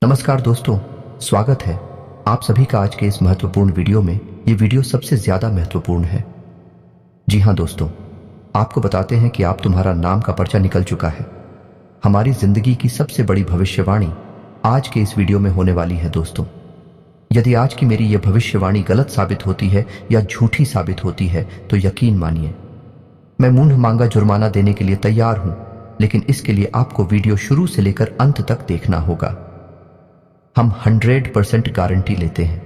नमस्कार दोस्तों, स्वागत है आप सभी का आज के इस महत्वपूर्ण वीडियो में। ये वीडियो सबसे ज्यादा महत्वपूर्ण है। जी हाँ दोस्तों, आपको बताते हैं कि आप तुम्हारा नाम का पर्चा निकल चुका है। हमारी जिंदगी की सबसे बड़ी भविष्यवाणी आज के इस वीडियो में होने वाली है। दोस्तों, यदि आज की मेरी यह भविष्यवाणी गलत साबित होती है या झूठी साबित होती है तो यकीन मानिए मैं मुंह मांगा जुर्माना देने के लिए तैयार हूं, लेकिन इसके लिए आपको वीडियो शुरू से लेकर अंत तक देखना होगा। हम 100% गारंटी लेते हैं,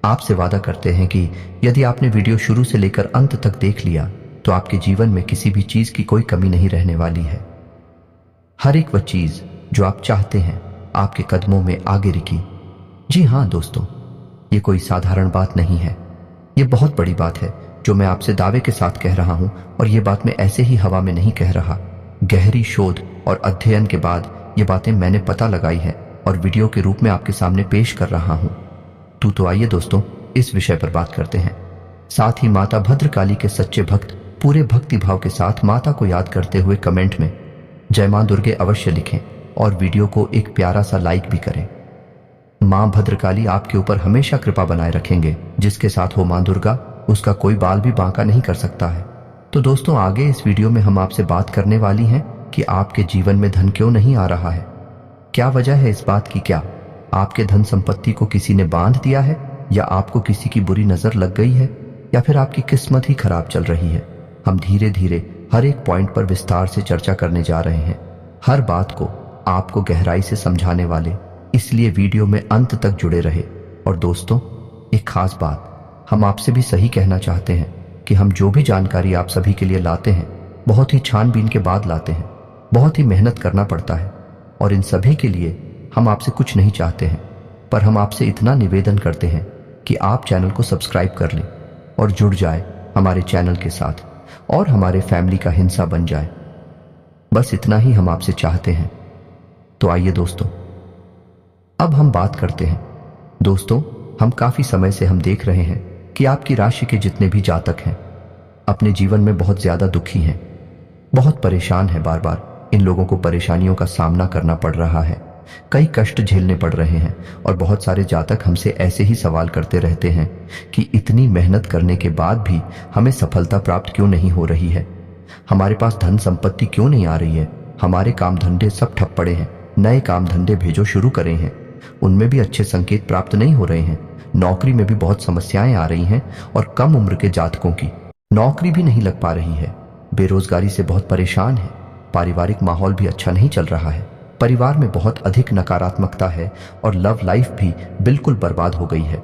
आपसे वादा करते हैं कि यदि आपने वीडियो शुरू से लेकर अंत तक देख लिया तो आपके जीवन में किसी भी चीज की कोई कमी नहीं रहने वाली है। हर एक वह चीज जो आप चाहते हैं आपके कदमों में आगे रुकी। जी हाँ दोस्तों, ये कोई साधारण बात नहीं है, ये बहुत बड़ी बात है जो मैं आपसे दावे के साथ कह रहा हूं। और ये बात मैं ऐसे ही हवा में नहीं कह रहा, गहरी शोध और अध्ययन के बाद ये बातें मैंने पता लगाई है और वीडियो के रूप में आपके सामने पेश कर रहा हूं। तो आइए दोस्तों, इस विषय पर बात करते हैं। साथ ही माता भद्रकाली के सच्चे भक्त पूरे भक्ति भाव के साथ माता को याद करते हुए कमेंट में जय मां दुर्गे अवश्य लिखें और वीडियो को एक प्यारा सा लाइक भी करें। मां भद्रकाली आपके ऊपर हमेशा कृपा बनाए रखेंगे। जिसके साथ हो मां दुर्गा, उसका कोई बाल भी बांका नहीं कर सकता है। तो दोस्तों, आगे इस वीडियो में हम आपसे बात करने वाली हैं कि आपके जीवन में धन क्यों नहीं आ रहा है। क्या वजह है इस बात की? क्या आपके धन संपत्ति को किसी ने बांध दिया है, या आपको किसी की बुरी नजर लग गई है, या फिर आपकी किस्मत ही खराब चल रही है? हम धीरे धीरे हर एक पॉइंट पर विस्तार से चर्चा करने जा रहे हैं, हर बात को आपको गहराई से समझाने वाले। इसलिए वीडियो में अंत तक जुड़े रहे। और दोस्तों, एक खास बात हम आपसे भी सही कहना चाहते हैं कि हम जो भी जानकारी आप सभी के लिए लाते हैं बहुत ही छानबीन के बाद लाते हैं। बहुत ही मेहनत करना पड़ता है और इन सभी के लिए हम आपसे कुछ नहीं चाहते हैं, पर हम आपसे इतना निवेदन करते हैं कि आप चैनल को सब्सक्राइब कर लें और जुड़ जाए हमारे चैनल के साथ और हमारे फैमिली का हिस्सा बन जाए। बस इतना ही हम आपसे चाहते हैं। तो आइए दोस्तों, अब हम बात करते हैं। दोस्तों, हम काफी समय से हम देख रहे हैं कि आपकी राशि के जितने भी जातक हैं अपने जीवन में बहुत ज्यादा दुखी हैं, बहुत परेशान हैं। बार बार इन लोगों को परेशानियों का सामना करना पड़ रहा है, कई कष्ट झेलने पड़ रहे हैं। और बहुत सारे जातक हमसे ऐसे ही सवाल करते रहते हैं कि इतनी मेहनत करने के बाद भी हमें सफलता प्राप्त क्यों नहीं हो रही है, हमारे पास धन संपत्ति क्यों नहीं आ रही है, हमारे काम धंधे सब ठप पड़े हैं, नए काम धंधे भेजो शुरू करें हैं, उनमें भी अच्छे संकेत प्राप्त नहीं हो रहे हैं, नौकरी में भी बहुत समस्याएं आ रही हैं और कम उम्र के जातकों की नौकरी भी नहीं लग पा रही है, बेरोजगारी से बहुत परेशान है, पारिवारिक माहौल भी अच्छा नहीं चल रहा है, परिवार में बहुत अधिक नकारात्मकता है और लव लाइफ भी बिल्कुल बर्बाद हो गई है।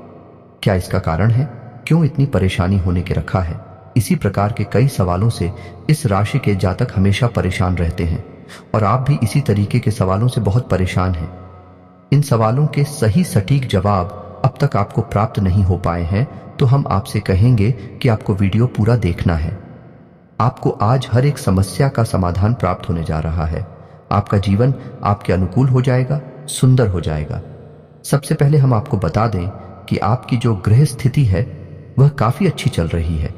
क्या इसका कारण है? क्यों इतनी परेशानी होने के रखा है? इसी प्रकार के कई सवालों से इस राशि के जातक हमेशा परेशान रहते हैं और आप भी इसी तरीके के सवालों से बहुत परेशान हैं। इन सवालों के सही सटीक जवाब अब तक आपको प्राप्त नहीं हो पाए हैं, तो हम आपसे कहेंगे कि आपको वीडियो पूरा देखना है। आपको आज हर एक समस्या का समाधान प्राप्त होने जा रहा है। आपका जीवन आपके अनुकूल हो जाएगा, सुंदर हो जाएगा। सबसे पहले हम आपको बता दें कि आपकी जो ग्रह स्थिति है वह काफी अच्छी चल रही है,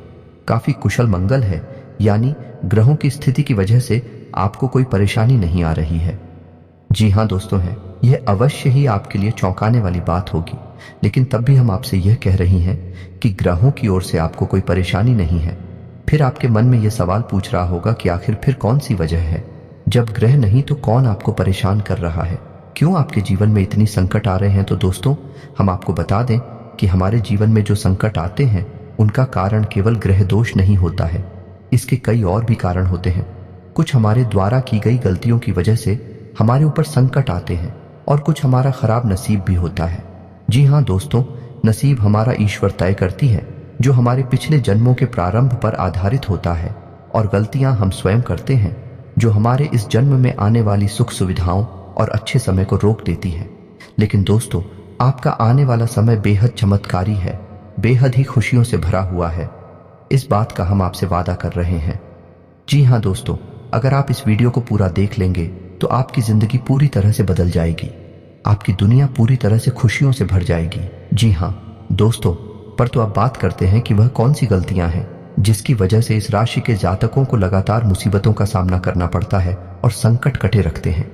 काफी कुशल मंगल है, यानी ग्रहों की स्थिति की वजह से आपको कोई परेशानी नहीं आ रही है। जी हाँ दोस्तों, है यह अवश्य ही आपके लिए चौंकाने वाली बात होगी, लेकिन तब भी हम आपसे यह कह रही हैं कि ग्रहों की ओर से आपको कोई परेशानी नहीं है। फिर आपके मन में यह सवाल पूछ रहा होगा कि आखिर फिर कौन सी वजह है? जब ग्रह नहीं तो कौन आपको परेशान कर रहा है? क्यों आपके जीवन में इतनी संकट आ रहे हैं? तो दोस्तों, हम आपको बता दें कि हमारे जीवन में जो संकट आते हैं उनका कारण केवल ग्रह दोष नहीं होता है, इसके कई और भी कारण होते हैं। कुछ हमारे द्वारा की गई गलतियों की वजह से हमारे ऊपर संकट आते हैं और कुछ हमारा खराब नसीब भी होता है। जी हाँ दोस्तों, नसीब हमारा ईश्वर तय करती है, जो हमारे पिछले जन्मों के प्रारंभ पर आधारित होता है, और गलतियां हम स्वयं करते हैं जो हमारे इस जन्म में आने वाली सुख सुविधाओं और अच्छे समय को रोक देती है। लेकिन दोस्तों, आपका आने वाला समय बेहद चमत्कारी है, बेहद ही खुशियों से भरा हुआ है। इस बात का हम आपसे वादा कर रहे हैं। जी हाँ दोस्तों, अगर आप इस वीडियो को पूरा देख लेंगे तो आपकी जिंदगी पूरी तरह से बदल जाएगी, आपकी दुनिया पूरी तरह से खुशियों से भर जाएगी। जी हाँ दोस्तों, पर तो अब बात करते हैं कि वह कौन सी गलतियां हैं जिसकी वजह से इस राशि के जातकों को लगातार मुसीबतों का सामना करना पड़ता है और संकट कटे रखते हैं।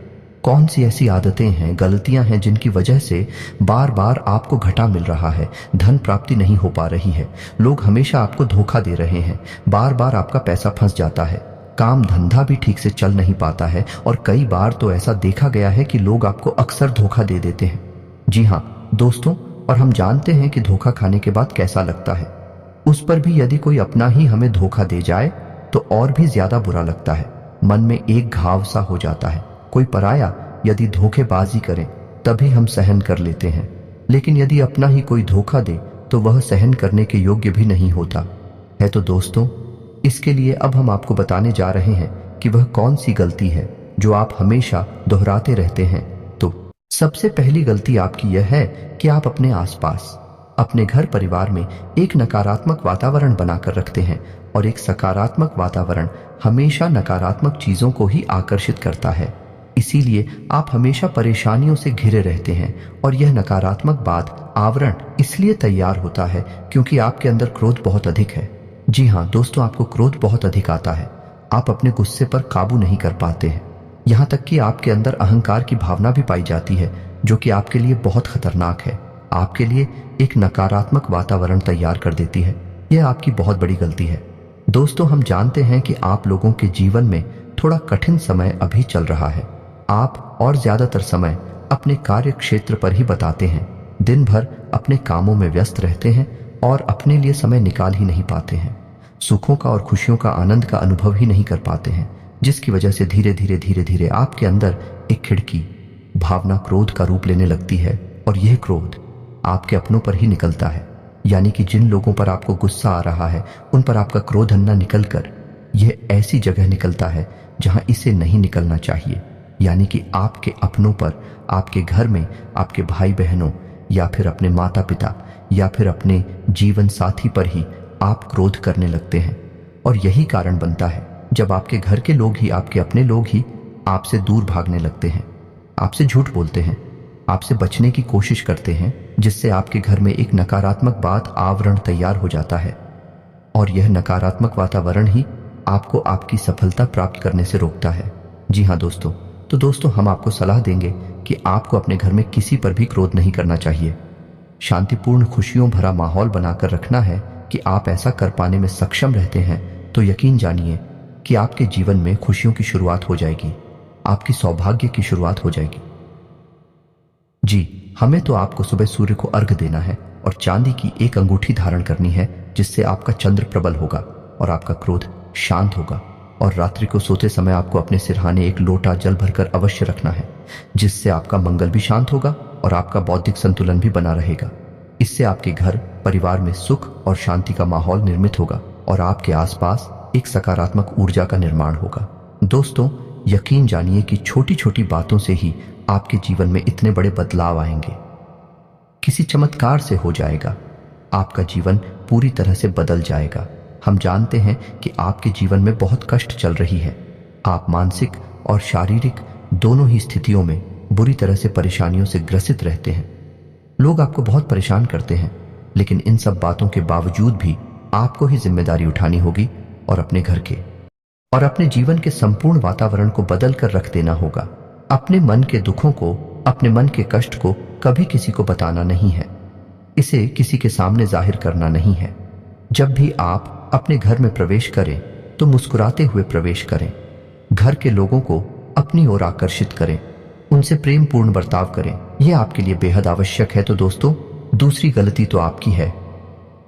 कौन सी ऐसी आदतें हैं, गलतियां हैं जिनकी वजह से बार बार आपको घाटा मिल रहा है, धन प्राप्ति नहीं हो पा रही है, लोग हमेशा आपको धोखा दे रहे हैं, बार बार आपका पैसा फंस जाता है, काम धंधा भी ठीक से चल नहीं पाता है, और कई बार तो ऐसा देखा गया है कि लोग आपको अक्सर धोखा दे देते हैं। जी हाँ दोस्तों, और हम जानते हैं कि धोखा खाने के बाद कैसा लगता है। उस पर भी यदि कोई अपना ही हमें धोखा दे जाए तो और भी ज्यादा बुरा लगता है, मन में एक घाव सा हो जाता है। कोई पराया यदि धोखेबाजी करे तभी हम सहन कर लेते हैं, लेकिन यदि अपना ही कोई धोखा दे तो वह सहन करने के योग्य भी नहीं होता है। तो दोस्तों, इसके लिए अब हम आपको बताने जा रहे हैं कि वह कौन सी गलती है जो आप हमेशा दोहराते रहते हैं। तो सबसे पहली गलती आपकी यह है कि आप अपने आसपास, अपने घर परिवार में एक नकारात्मक वातावरण बनाकर रखते हैं, और एक सकारात्मक वातावरण हमेशा नकारात्मक चीजों को ही आकर्षित करता है। इसीलिए आप हमेशा परेशानियों से घिरे रहते हैं, और यह नकारात्मक बात आवरण इसलिए तैयार होता है क्योंकि आपके अंदर क्रोध बहुत अधिक है। जी हाँ दोस्तों, आपको क्रोध बहुत अधिक आता है, आप अपने गुस्से पर काबू नहीं कर पाते हैं, यहाँ तक कि आपके अंदर अहंकार की भावना भी पाई जाती है, जो कि आपके लिए बहुत खतरनाक है, आपके लिए एक नकारात्मक वातावरण तैयार कर देती है। यह आपकी बहुत बड़ी गलती है। दोस्तों, हम जानते हैं कि आप लोगों के जीवन में थोड़ा कठिन समय अभी चल रहा है। आप और ज्यादातर समय अपने कार्य क्षेत्र पर ही बताते हैं, दिन भर अपने कामों में व्यस्त रहते हैं और अपने लिए समय निकाल ही नहीं पाते हैं, सुखों का और खुशियों का आनंद का अनुभव ही नहीं कर पाते हैं, जिसकी वजह से धीरे धीरे आपके अंदर एक खिड़की भावना क्रोध का रूप लेने लगती है, और यह क्रोध आपके अपनों पर ही निकलता है। यानी कि जिन लोगों पर आपको गुस्सा आ रहा है उन पर आपका क्रोध अन्ना निकलकर यह ऐसी जगह निकलता है जहां इसे नहीं निकलना चाहिए, यानी कि आपके अपनों पर, आपके घर में, आपके भाई बहनों या फिर अपने माता पिता या फिर अपने जीवन साथी पर ही आप क्रोध करने लगते हैं। और यही कारण बनता है जब आपके घर के लोग ही, आपके अपने लोग ही आपसे दूर भागने लगते हैं, आपसे झूठ बोलते हैं, आपसे बचने की कोशिश करते हैं, जिससे आपके घर में एक नकारात्मक बात आवरण तैयार हो जाता है, और यह नकारात्मक वातावरण ही आपको आपकी सफलता प्राप्त करने से रोकता है। जी हाँ दोस्तों, तो दोस्तों हम आपको सलाह देंगे कि आपको अपने घर में किसी पर भी क्रोध नहीं करना चाहिए। शांतिपूर्ण खुशियों भरा माहौल बनाकर रखना है कि आप ऐसा कर पाने में सक्षम रहते हैं तो यकीन जानिए कि आपके जीवन में खुशियों की शुरुआत हो जाएगी, आपकी सौभाग्य की शुरुआत हो जाएगी। जी, हमें तो आपको सुबह सूर्य को अर्घ्य देना है और चांदी की एक अंगूठी धारण करनी है, जिससे आपका चंद्र प्रबल होगा और आपका क्रोध शांत होगा। और रात्रि को सोते समय आपको अपने सिरहाने एक लोटा जल भरकर अवश्य रखना है, जिससे आपका मंगल भी शांत होगा और आपका बौद्धिक संतुलन भी बना रहेगा। इससे आपके घर परिवार में सुख और शांति का माहौल निर्मित होगा और आपके आसपास एक सकारात्मक ऊर्जा का निर्माण होगा। दोस्तों, यकीन जानिए कि छोटी छोटी बातों से ही आपके जीवन में इतने बड़े बदलाव आएंगे, किसी चमत्कार से हो जाएगा, आपका जीवन पूरी तरह से बदल जाएगा। हम जानते हैं कि आपके जीवन में बहुत कष्ट चल रही है, आप मानसिक और शारीरिक दोनों ही स्थितियों में बुरी तरह से परेशानियों से ग्रसित रहते हैं। लोग आपको बहुत परेशान करते हैं, लेकिन इन सब बातों के बावजूद भी आपको ही जिम्मेदारी उठानी होगी और अपने घर के और अपने जीवन के संपूर्ण वातावरण को बदल कर रख देना होगा। अपने मन के दुखों को, अपने मन के कष्ट को कभी किसी को बताना नहीं है, इसे किसी के सामने जाहिर करना नहीं है। जब भी आप अपने घर में प्रवेश करें तो मुस्कुराते हुए प्रवेश करें, घर के लोगों को अपनी ओर आकर्षित करें, उनसे प्रेम पूर्ण बर्ताव करें, यह आपके लिए बेहद आवश्यक है। तो दोस्तों, दूसरी गलती तो आपकी है,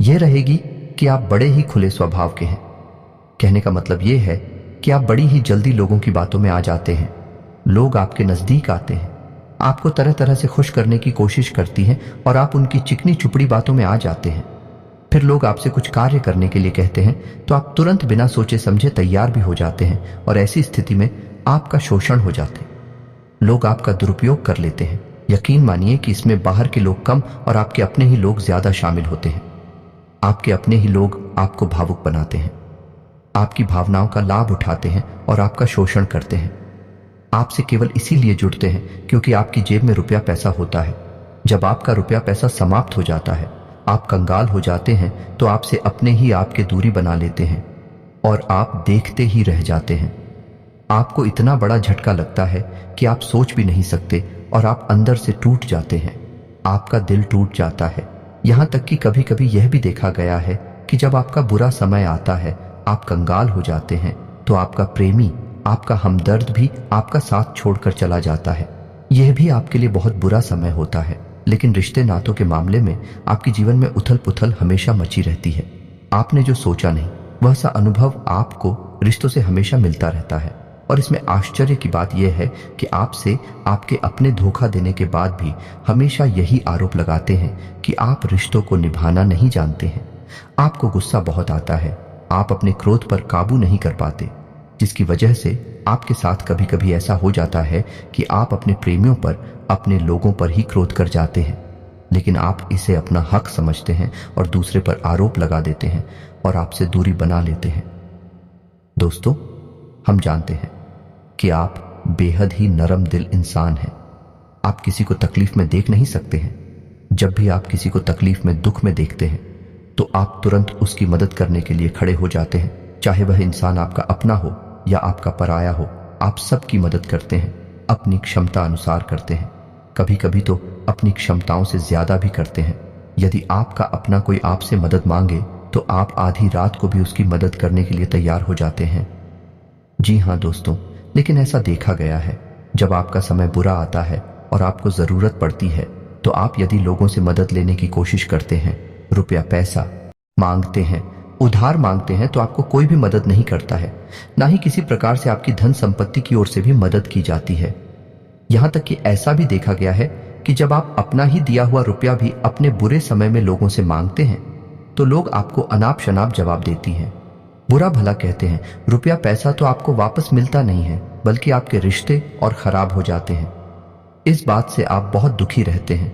यह रहेगी कि आप बड़े ही खुले स्वभाव के हैं। कहने का मतलब यह है कि आप बड़ी ही जल्दी लोगों की बातों में आ जाते हैं, लोग आपके नजदीक आते हैं, आपको तरह तरह से खुश करने की कोशिश करती हैं और आप उनकी चिकनी चुपड़ी बातों में आ जाते हैं। फिर लोग आपसे कुछ कार्य करने के लिए कहते हैं तो आप तुरंत बिना सोचे समझे तैयार भी हो जाते हैं, और ऐसी स्थिति में आपका शोषण हो जाते हैं, लोग आपका दुरुपयोग कर लेते हैं। यकीन मानिए कि इसमें बाहर के लोग कम और आपके अपने ही लोग ज्यादा शामिल होते हैं। आपके अपने ही लोग आपको भावुक बनाते हैं, आपकी भावनाओं का लाभ उठाते हैं और आपका शोषण करते हैं। आपसे केवल इसीलिए जुड़ते हैं क्योंकि आपकी जेब में रुपया पैसा होता है। जब आपका रुपया पैसा समाप्त हो जाता है, आप कंगाल हो जाते हैं, तो आपसे अपने ही आपके दूरी बना लेते हैं और आप देखते ही रह जाते हैं। आपको इतना बड़ा झटका लगता है कि आप सोच भी नहीं सकते और आप अंदर से टूट जाते हैं। आपका दिल टूट जाता है। यहाँ तक कि कभी कभी यह भी देखा गया है कि जब आपका बुरा समय आता है, आप कंगाल हो जाते हैं, तो आपका प्रेमी, आपका हमदर्द भी आपका साथ छोड़कर चला जाता है। यह भी आपके लिए बहुत बुरा समय होता है। लेकिन रिश्ते नातों के मामले में आपके जीवन में उथल पुथल हमेशा मची रहती है। आपने जो सोचा नहीं वह सा अनुभव आपको रिश्तों से हमेशा मिलता रहता है। और इसमें आश्चर्य की बात यह है कि आपसे आपके अपने धोखा देने के बाद भी हमेशा यही आरोप लगाते हैं कि आप रिश्तों को निभाना नहीं जानते हैं। आपको गुस्सा बहुत आता है, आप अपने क्रोध पर काबू नहीं कर पाते, जिसकी वजह से आपके साथ कभी कभी ऐसा हो जाता है कि आप अपने प्रेमियों पर, अपने लोगों पर ही क्रोध कर जाते हैं। लेकिन आप इसे अपना हक समझते हैं और दूसरे पर आरोप लगा देते हैं और आपसे दूरी बना लेते हैं। दोस्तों, हम जानते हैं कि आप बेहद ही नरम दिल इंसान हैं। आप किसी को तकलीफ में देख नहीं सकते हैं। जब भी आप किसी को तकलीफ में, दुख में देखते हैं तो आप तुरंत उसकी मदद करने के लिए खड़े हो जाते हैं। चाहे वह इंसान आपका अपना हो या आपका पराया हो, आप सबकी मदद करते हैं, अपनी क्षमता अनुसार करते हैं। कभी कभी तो अपनी क्षमताओं से ज्यादा भी करते हैं। यदि आपका अपना कोई आपसे मदद मांगे तो आप आधी रात को भी उसकी मदद करने के लिए तैयार हो जाते हैं। जी हाँ दोस्तों, लेकिन ऐसा देखा गया है, जब आपका समय बुरा आता है और आपको जरूरत पड़ती है तो आप यदि लोगों से मदद लेने की कोशिश करते हैं, रुपया पैसा मांगते हैं, उधार मांगते हैं, तो आपको कोई भी मदद नहीं करता है। ना ही किसी प्रकार से आपकी धन संपत्ति की ओर से भी मदद की जाती है। यहां तक कि ऐसा भी देखा गया है कि जब आप अपना ही दिया हुआ रुपया भी अपने बुरे समय में लोगों से मांगते हैं तो लोग आपको अनाप शनाप जवाब देती हैं, बुरा भला कहते हैं। रुपया पैसा तो आपको वापस मिलता नहीं है, बल्कि आपके रिश्ते और खराब हो जाते हैं। इस बात से आप बहुत दुखी रहते हैं,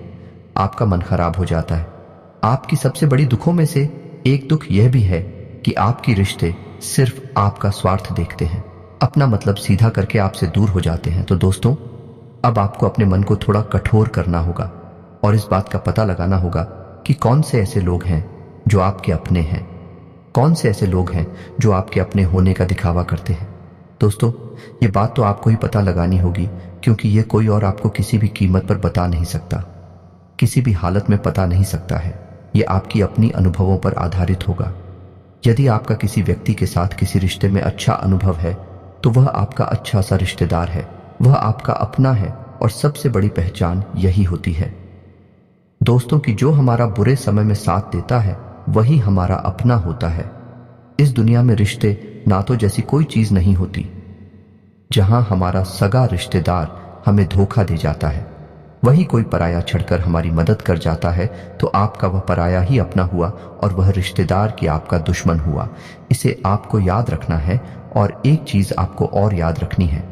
आपका मन खराब हो जाता है। आपकी सबसे बड़ी दुखों में से एक दुख यह भी है कि आपके रिश्ते सिर्फ आपका स्वार्थ देखते हैं, अपना मतलब सीधा करके आपसे दूर हो जाते हैं। तो दोस्तों, अब आपको अपने मन को थोड़ा कठोर करना होगा और इस बात का पता लगाना होगा कि कौन से ऐसे लोग हैं जो आपके अपने हैं, कौन से ऐसे लोग हैं जो आपके अपने होने का दिखावा करते हैं। दोस्तों, ये बात तो आपको ही पता लगानी होगी, क्योंकि ये कोई और आपको किसी भी कीमत पर बता नहीं सकता, किसी भी हालत में पता नहीं सकता है। ये आपकी अपनी अनुभवों पर आधारित होगा। यदि आपका किसी व्यक्ति के साथ किसी रिश्ते में अच्छा अनुभव है तो वह आपका अच्छा सा रिश्तेदार है, वह आपका अपना है और सबसे बड़ी पहचान यही होती है दोस्तों कि जो हमारा बुरे समय में साथ देता है वही हमारा अपना होता है। इस दुनिया में रिश्ते नातों जैसी कोई चीज नहीं होती। जहां हमारा सगा रिश्तेदार हमें धोखा दे जाता है, वही कोई पराया छड़कर हमारी मदद कर जाता है, तो आपका वह पराया ही अपना हुआ और वह रिश्तेदार की आपका दुश्मन हुआ। इसे आपको याद रखना है। और एक चीज आपको और याद रखनी है,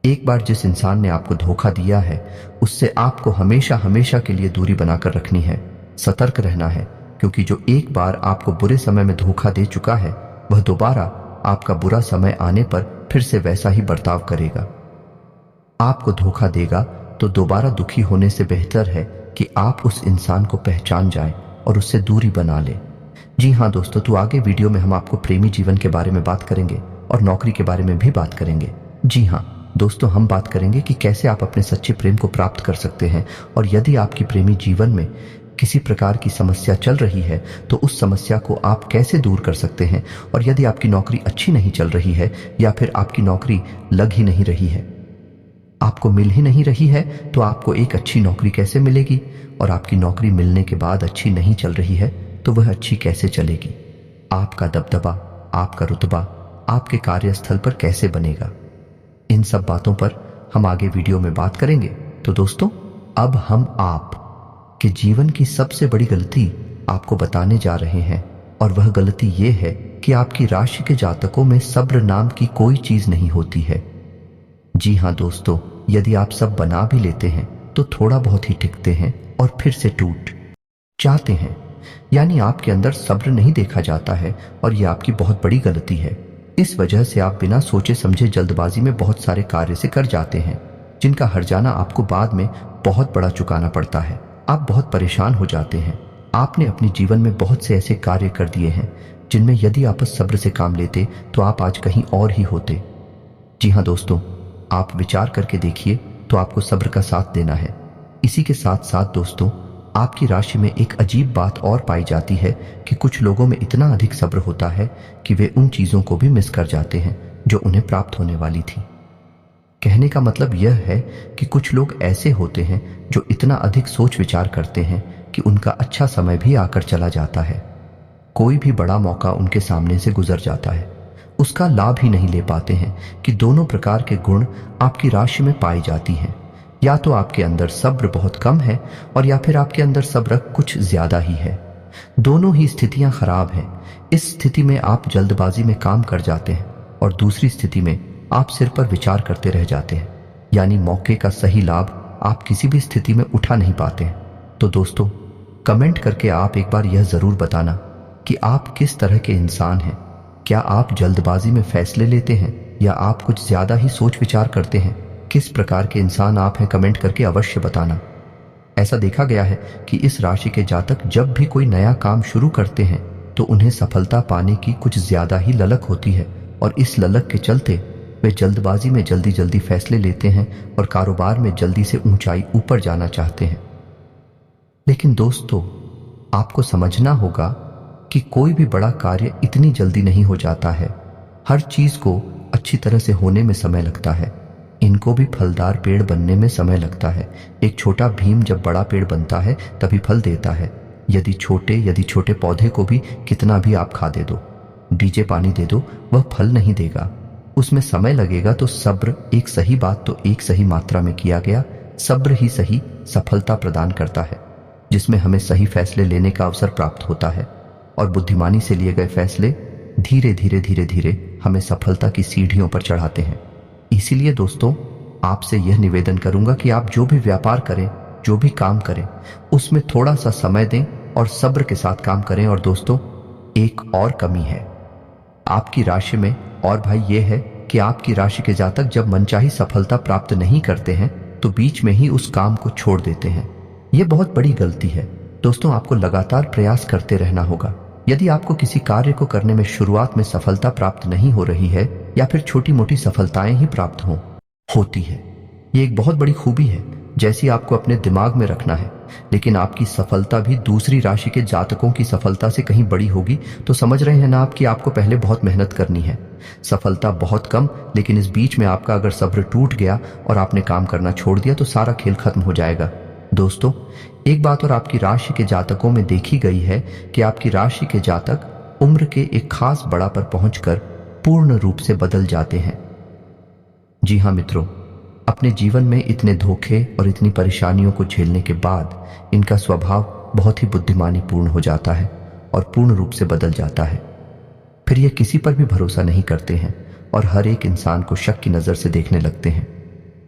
एक बार जिस इंसान ने आपको धोखा दिया है उससे आपको हमेशा हमेशा के लिए दूरी बनाकर रखनी है। सतर्क रहना है, क्योंकि जो एक बार आपको बुरे समय में धोखा दे चुका है वह दोबारा आपका बुरा समय आने पर फिर से वैसा ही बर्ताव करेगा, आपको धोखा देगा। तो दोबारा दुखी होने से बेहतर है कि आप उस इंसान को पहचान जाएं और उससे दूरी बना लें। जी हाँ दोस्तों, तो आगे वीडियो में हम आपको प्रेमी जीवन के बारे में बात करेंगे और नौकरी के बारे में भी बात करेंगे। जी हाँ दोस्तों, हम बात करेंगे कि कैसे आप अपने सच्चे प्रेम को प्राप्त कर सकते हैं, और यदि आपकी प्रेमी जीवन में किसी प्रकार की समस्या चल रही है तो उस समस्या को आप कैसे दूर कर सकते हैं। और यदि आपकी नौकरी अच्छी नहीं चल रही है या फिर आपकी नौकरी लग ही नहीं रही है, आपको मिल ही नहीं रही है, तो आपको एक अच्छी नौकरी कैसे मिलेगी। और आपकी नौकरी मिलने के बाद अच्छी नहीं चल रही है तो वह अच्छी कैसे चलेगी। आपका दबदबा, आपका रुतबा आपके कार्यस्थल पर कैसे बनेगा। इन सब बातों पर हम आगे वीडियो में बात करेंगे। तो दोस्तों, अब हम आप के जीवन की सबसे बड़ी गलती आपको बताने जा रहे हैं, और वह गलती ये है कि आपकी राशि के जातकों में सब्र नाम की कोई चीज नहीं होती है। जी हाँ दोस्तों, यदि आप सब बना भी लेते हैं तो थोड़ा बहुत ही टिकते हैं और फिर से टूट जाते हैं। यानी आपके अंदर सब्र नहीं देखा जाता है, और यह आपकी बहुत बड़ी गलती है। इस वजह से आप बिना सोचे समझे जल्दबाजी में बहुत सारे कार्य से कर जाते हैं, जिनका हर्जाना आपको बाद में बहुत बड़ा चुकाना पड़ता है। आप बहुत परेशान हो जाते हैं। आपने अपने जीवन में बहुत से ऐसे कार्य कर दिए हैं जिनमें यदि आप सब्र से काम लेते तो आप आज कहीं और ही होते। जी हाँ दोस्तों, आप विचार करके देखिए तो आपको सब्र का साथ देना है। इसी के साथ साथ दोस्तों, आपकी राशि में एक अजीब बात और पाई जाती है कि कुछ लोगों में इतना अधिक सब्र होता है कि वे उन चीज़ों को भी मिस कर जाते हैं जो उन्हें प्राप्त होने वाली थी। कहने का मतलब यह है कि कुछ लोग ऐसे होते हैं जो इतना अधिक सोच विचार करते हैं कि उनका अच्छा समय भी आकर चला जाता है। कोई भी बड़ा मौका उनके सामने से गुजर जाता है, उसका लाभ ही नहीं ले पाते हैं कि दोनों प्रकार के गुण आपकी राशि में पाई जाती हैं। या तो आपके अंदर सब्र बहुत कम है और या फिर आपके अंदर सब्र कुछ ज्यादा ही है। दोनों ही स्थितियां खराब हैं। इस स्थिति में आप जल्दबाजी में काम कर जाते हैं और दूसरी स्थिति में आप सिर पर विचार करते रह जाते हैं, यानी मौके का सही लाभ आप किसी भी स्थिति में उठा नहीं पाते हैं। तो दोस्तों, कमेंट करके आप एक बार यह जरूर बताना कि आप किस तरह के इंसान हैं। क्या आप जल्दबाजी में फैसले लेते हैं या आप कुछ ज्यादा ही सोच विचार करते हैं? किस प्रकार के इंसान आप हैं, कमेंट करके अवश्य बताना। ऐसा देखा गया है कि इस राशि के जातक जब भी कोई नया काम शुरू करते हैं तो उन्हें सफलता पाने की कुछ ज्यादा ही ललक होती है और इस ललक के चलते वे जल्दबाजी में जल्दी जल्दी फैसले लेते हैं और कारोबार में जल्दी से ऊंचाई ऊपर जाना चाहते हैं। लेकिन दोस्तों, आपको समझना होगा कि कोई भी बड़ा कार्य इतनी जल्दी नहीं हो जाता है। हर चीज को अच्छी तरह से होने में समय लगता है। इनको भी फलदार पेड़ बनने में समय लगता है। एक छोटा भीम जब बड़ा पेड़ बनता है तभी फल देता है। यदि छोटे पौधे को भी कितना भी आप खाद दे दो, बीजे पानी दे दो, वह फल नहीं देगा, उसमें समय लगेगा। तो सब्र, एक सही बात तो एक सही मात्रा में किया गया सब्र ही सही सफलता प्रदान करता है, जिसमें हमें सही फैसले लेने का अवसर प्राप्त होता है और बुद्धिमानी से लिए गए फैसले धीरे धीरे हमें सफलता की सीढ़ियों पर चढ़ाते हैं। इसीलिए दोस्तों, आपसे यह निवेदन करूंगा कि आप जो भी व्यापार करें, जो भी काम करें, उसमें थोड़ा सा समय दें और सब्र के साथ काम करें। और दोस्तों, एक और कमी है आपकी राशि में, और भाई ये है कि आपकी राशि के जातक जब मनचाही सफलता प्राप्त नहीं करते हैं तो बीच में ही उस काम को छोड़ देते हैं। यह बहुत बड़ी गलती है। दोस्तों, आपको लगातार प्रयास करते रहना होगा। यदि आपको किसी कार्य को करने में शुरुआत में सफलता प्राप्त नहीं हो रही है या फिर छोटी मोटी सफलताएं ही प्राप्त होती है, ये एक बहुत बड़ी खूबी है जैसी आपको अपने दिमाग में रखना है। लेकिन आपकी सफलता भी दूसरी राशि के जातकों की सफलता से कहीं बड़ी होगी तो समझ रहे हैं ना आप कि आपको पहले बहुत मेहनत करनी है। सफलता बहुत कम, लेकिन इस बीच में आपका अगर सब्र टूट गया और आपने काम करना छोड़ दिया तो सारा खेल खत्म हो जाएगा। दोस्तों, एक बात और आपकी राशि के जातकों में देखी गई है कि आपकी राशि के जातक उम्र के एक खास बड़ा पर पहुंचकर पूर्ण रूप से बदल जाते हैं। जी हाँ मित्रों, अपने जीवन में इतने धोखे और इतनी परेशानियों को झेलने के बाद इनका स्वभाव बहुत ही बुद्धिमानी पूर्ण हो जाता है और पूर्ण रूप से बदल जाता है। फिर ये किसी पर भी भरोसा नहीं करते हैं और हर एक इंसान को शक की नजर से देखने लगते हैं।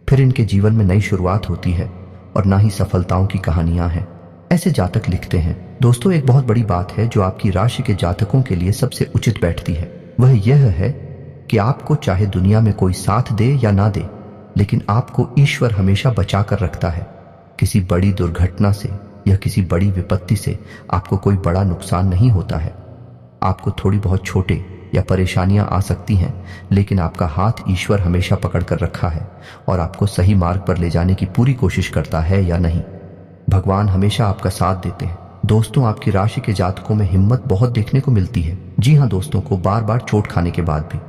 फिर इनके जीवन में नई शुरुआत होती है और ना ही सफलताओं की कहानियां हैं। ऐसे जातक लिखते हैं। दोस्तों, एक बहुत बड़ी बात है जो आपकी राशि के जातकों के लिए सबसे उचित बैठती है, वह यह है कि आपको चाहे दुनिया में कोई साथ दे या ना दे, लेकिन आपको ईश्वर हमेशा बचा कर रखता है। किसी बड़ी दुर्घटना से या किसी बड़ी विपत्ति से आपको कोई बड़ा नुकसान नहीं होता है। आपको थोड़ी बहुत छोटे या परेशानियां आ सकती हैं, लेकिन आपका हाथ ईश्वर हमेशा पकड़ कर रखा है और आपको सही मार्ग पर ले जाने की पूरी कोशिश करता है या नहीं। भगवान हमेशा आपका साथ देते हैं। दोस्तों, आपकी राशि के जातकों में हिम्मत बहुत देखने को मिलती है। जी हाँ दोस्तों, को बार बार चोट खाने के बाद भी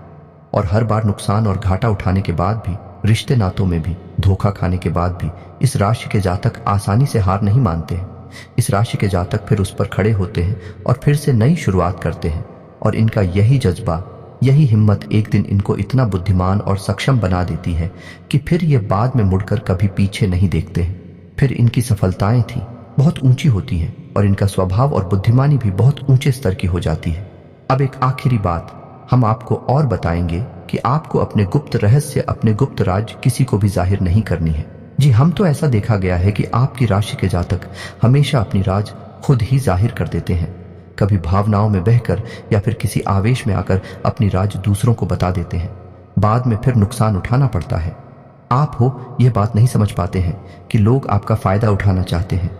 और हर बार नुकसान और घाटा उठाने के बाद भी, रिश्ते नातों में भी धोखा खाने के बाद भी इस राशि के जातक आसानी से हार नहीं मानते हैं। इस राशि के जातक फिर उस पर खड़े होते हैं और फिर से नई शुरुआत करते हैं और इनका यही जज्बा, यही हिम्मत एक दिन इनको इतना बुद्धिमान और सक्षम बना देती है कि फिर ये बाद में मुड़कर कभी पीछे नहीं देखते हैं। फिर इनकी सफलताएं थी बहुत ऊंची होती हैं और इनका स्वभाव और बुद्धिमानी भी बहुत ऊंचे स्तर की हो जाती है। अब एक आखिरी बात हम आपको और बताएंगे कि आपको अपने गुप्त रहस्य, अपने गुप्त राज किसी को भी जाहिर नहीं करनी है। जी, हम तो ऐसा देखा गया है कि आपकी राशि के जातक हमेशा अपनी राज खुद ही जाहिर कर देते हैं। कभी भावनाओं में बहकर या फिर किसी आवेश में आकर अपनी राज दूसरों को बता देते हैं। बाद में फिर नुकसान उठाना पड़ता है। आप हो यह बात नहीं समझ पाते हैं कि लोग आपका फायदा उठाना चाहते हैं।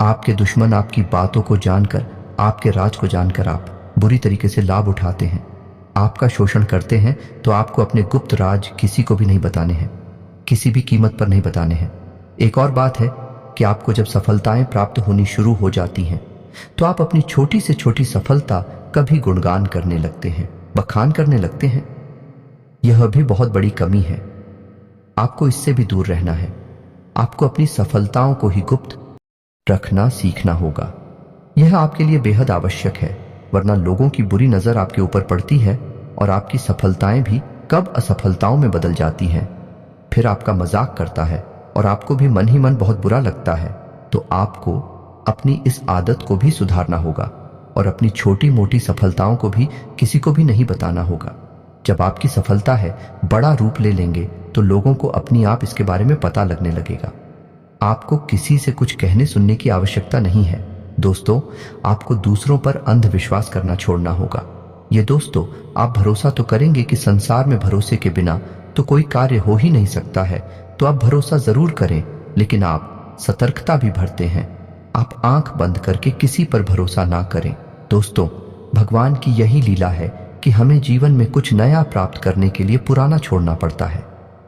आपके दुश्मन आपकी बातों को जानकर, आपके राज को जानकर आप बुरी तरीके से लाभ उठाते हैं। आपका शोषण करते हैं तो आपको अपने गुप्त राज किसी को भी नहीं बताने हैं, किसी भी कीमत पर नहीं बताने हैं। एक और बात है कि आपको जब सफलताएं प्राप्त होनी शुरू हो जाती हैं तो आप अपनी छोटी से छोटी सफलता का भी गुणगान करने लगते हैं, बखान करने लगते हैं। यह भी बहुत बड़ी कमी है। आपको इससे भी दूर रहना है। आपको अपनी सफलताओं को ही गुप्त रखना सीखना होगा। यह आपके लिए बेहद आवश्यक है, वरना लोगों की बुरी नजर आपके ऊपर पड़ती है और आपकी सफलताएं भी कब असफलताओं में बदल जाती हैं। फिर आपका मजाक करता है और आपको भी मन ही मन बहुत बुरा लगता है। तो आपको अपनी इस आदत को भी सुधारना होगा और अपनी छोटी मोटी सफलताओं को भी किसी को भी नहीं बताना होगा। जब आपकी सफलता है बड़ा रूप ले लेंगे तो लोगों को अपनी आप इसके बारे में पता लगने लगेगा। आपको किसी से कुछ कहने सुनने की आवश्यकता नहीं है। दोस्तों, आपको दूसरों पर अंधविश्वास करना छोड़ना होगा। ये दोस्तों, आप भरोसा तो करेंगे कि संसार में भरोसे के बिना तो कोई कार्य हो ही नहीं सकता है, तो आप भरोसा जरूर करें, लेकिन आप सतर्कता भी भरते हैं। आप आंख बंद करके किसी पर भरोसा ना करें। दोस्तों, भगवान की यही लीला है कि हमें जीवन में कुछ नया प्राप्त करने के लिए पुराना छोड़ना पड़ता है।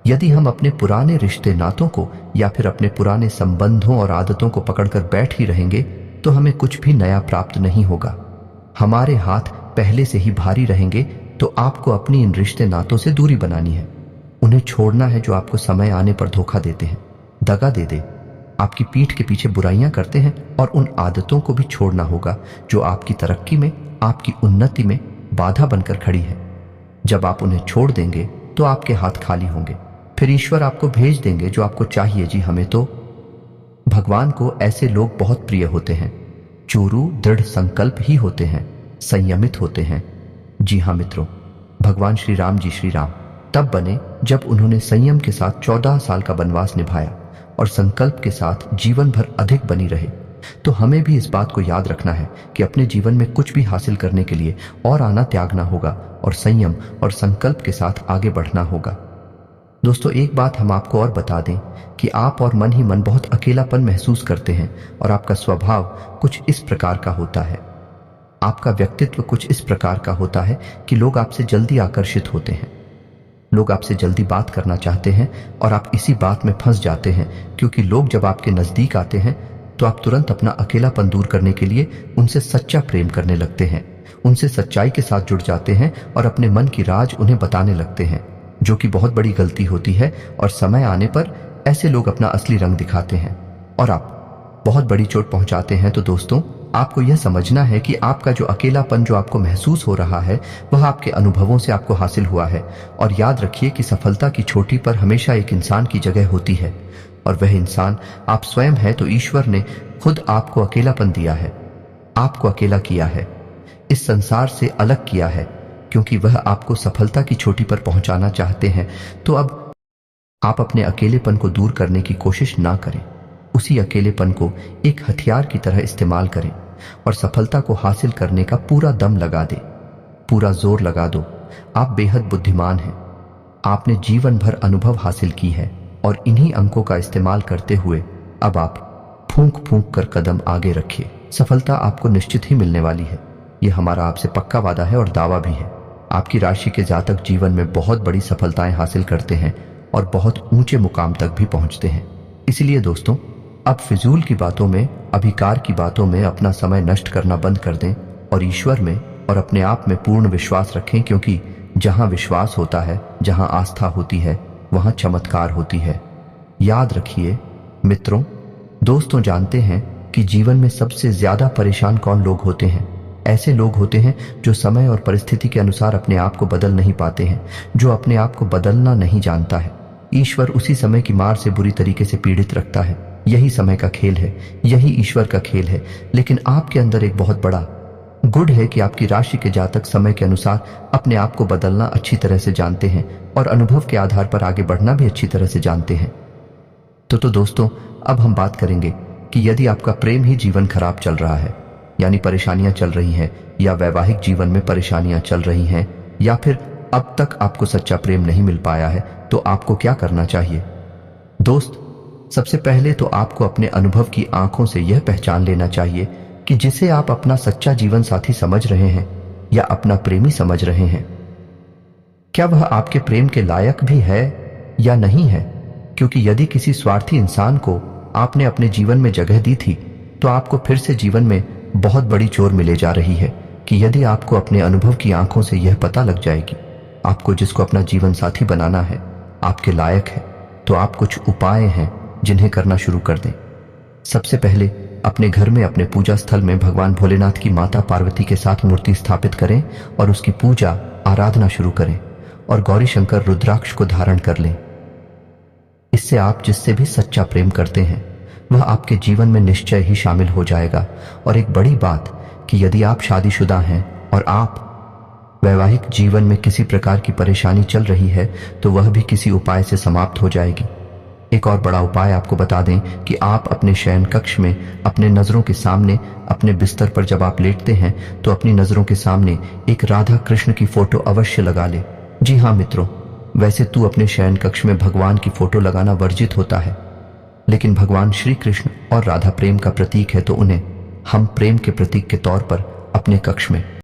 यदि हम अपने पुराने रिश्ते नातों को या फिर अपने पुराने संबंधों और आदतों को पकड़कर बैठ ही रहेंगे तो हमें कुछ भी नया प्राप्त नहीं होगा। हमारे हाथ पहले से ही भारी रहेंगे, तो आपको अपनी इन रिश्ते नातों से दूरी बनानी है। उन्हें छोड़ना है जो आपको समय आने पर धोखा देते हैं, दगा दे आपकी पीठ के पीछे बुराइयां करते हैं, और उन आदतों को भी छोड़ना होगा जो आपकी तरक्की में, आपकी उन्नति में बाधा बनकर खड़ी है। जब आप उन्हें छोड़ देंगे तो आपके हाथ खाली होंगे। फिर ईश्वर आपको भेज देंगे जो आपको चाहिए। जी, हमें तो भगवान को ऐसे लोग बहुत प्रिय होते हैं। चोरू दृढ़ संकल्प ही होते हैं, संयमित होते हैं। जी हाँ मित्रों, भगवान श्री राम जी श्री राम तब बने जब उन्होंने संयम के साथ 14 साल का वनवास निभाया और संकल्प के साथ जीवन भर अधिक बनी रहे। तो हमें भी इस बात को याद रखना है कि अपने जीवन में कुछ भी हासिल करने के लिए और आना त्यागना होगा और संयम और संकल्प के साथ आगे बढ़ना होगा। दोस्तों, एक बात हम आपको और बता दें कि आप और मन ही मन बहुत अकेलापन महसूस करते हैं और आपका स्वभाव कुछ इस प्रकार का होता है, आपका व्यक्तित्व कुछ इस प्रकार का होता है कि लोग आपसे जल्दी आकर्षित होते हैं, लोग आपसे जल्दी बात करना चाहते हैं और आप इसी बात में फंस जाते हैं, क्योंकि लोग जब आपके नजदीक आते हैं तो आप तुरंत अपना अकेलापन दूर करने के लिए उनसे सच्चा प्रेम करने लगते हैं, उनसे सच्चाई के साथ जुड़ जाते हैं और अपने मन की राज उन्हें बताने लगते हैं, जो कि बहुत बड़ी गलती होती है। और समय आने पर ऐसे लोग अपना असली रंग दिखाते हैं और आप बहुत बड़ी चोट पहुंचाते हैं। तो दोस्तों, आपको यह समझना है कि आपका जो अकेलापन जो आपको महसूस हो रहा है वह आपके अनुभवों से आपको हासिल हुआ है। और याद रखिए कि सफलता की चोटी पर हमेशा एक इंसान की जगह होती है और वह इंसान आप स्वयं है। तो ईश्वर ने खुद आपको अकेलापन दिया है, आपको अकेला किया है, इस संसार से अलग किया है, क्योंकि वह आपको सफलता की चोटी पर पहुंचाना चाहते हैं। तो अब आप अपने अकेलेपन को दूर करने की कोशिश ना करें, उसी अकेलेपन को एक हथियार की तरह इस्तेमाल करें और सफलता को हासिल करने का पूरा दम लगा दें, पूरा जोर लगा दो। आप बेहद बुद्धिमान हैं, आपने जीवन भर अनुभव हासिल की है और इन्हीं अंकों का इस्तेमाल करते हुए अब आप फूंक फूंक कर कदम आगे रखिए। सफलता आपको निश्चित ही मिलने वाली है, यह हमारा आपसे पक्का वादा है और दावा भी है। आपकी राशि के जातक जीवन में बहुत बड़ी सफलताएं हासिल करते हैं और बहुत ऊंचे मुकाम तक भी पहुंचते हैं। इसलिए दोस्तों, अब फिजूल की बातों में, अभिकार की बातों में अपना समय नष्ट करना बंद कर दें और ईश्वर में और अपने आप में पूर्ण विश्वास रखें, क्योंकि जहां विश्वास होता है, जहां आस्था होती है, वहां चमत्कार होती है। याद रखिए मित्रों, दोस्तों, जानते हैं कि जीवन में सबसे ज्यादा परेशान कौन लोग होते हैं? ऐसे लोग होते हैं जो समय और परिस्थिति के अनुसार अपने आप को बदल नहीं पाते हैं, जो अपने आप को बदलना नहीं जानता है। ईश्वर उसी समय की मार से बुरी तरीके से पीड़ित रखता है। यही समय का खेल है, यही ईश्वर का खेल है। लेकिन आपके अंदर एक बहुत बड़ा गुण है कि आपकी राशि के जातक समय के अनुसार अपने आप को बदलना अच्छी तरह से जानते हैं और अनुभव के आधार पर आगे बढ़ना भी अच्छी तरह से जानते हैं। तो दोस्तों, अब हम बात करेंगे कि यदि आपका प्रेम ही जीवन खराब चल रहा है, यानी परेशानियां चल रही हैं, या वैवाहिक जीवन में परेशानियां चल रही हैं, या फिर अब तक आपको सच्चा प्रेम नहीं मिल पाया है, तो आपको क्या करना चाहिए? दोस्त, सबसे पहले तो आपको अपने अनुभव की आंखों से यह पहचान लेना चाहिए कि जिसे आप अपना सच्चा जीवन साथी समझ रहे हैं या अपना प्रेमी समझ रहे हैं, क्या वह आपके प्रेम के लायक भी है या नहीं है? क्योंकि यदि किसी स्वार्थी इंसान को आपने अपने जीवन में जगह दी थी, तो आपको फिर से जीवन में बहुत बड़ी चोर मिले जा रही है कि यदि आपको अपने अनुभव की आंखों से यह पता लग जाएगी आपको जिसको अपना जीवन साथी बनाना है आपके लायक है, तो आप कुछ उपाय हैं जिन्हें करना शुरू कर दें। सबसे पहले अपने घर में अपने पूजा स्थल में भगवान भोलेनाथ की माता पार्वती के साथ मूर्ति स्थापित करें और उसकी पूजा आराधना शुरू करें और गौरी शंकर रुद्राक्ष को धारण कर लें। इससे आप जिससे भी सच्चा प्रेम करते हैं वह आपके जीवन में निश्चय ही शामिल हो जाएगा। और एक बड़ी बात कि यदि आप शादीशुदा हैं और आप वैवाहिक जीवन में किसी प्रकार की परेशानी चल रही है तो वह भी किसी उपाय से समाप्त हो जाएगी। एक और बड़ा उपाय आपको बता दें कि आप अपने शयन कक्ष में अपने नजरों के सामने अपने बिस्तर पर जब आप लेटते हैं तो अपनी नजरों के सामने एक राधा कृष्ण की फोटो अवश्य लगा ले। जी हाँ मित्रों, वैसे तू अपने शयन कक्ष में भगवान की फोटो लगाना वर्जित होता है, लेकिन भगवान श्री कृष्ण और राधा प्रेम का प्रतीक है, तो उन्हें हम प्रेम के प्रतीक के तौर पर अपने कक्ष में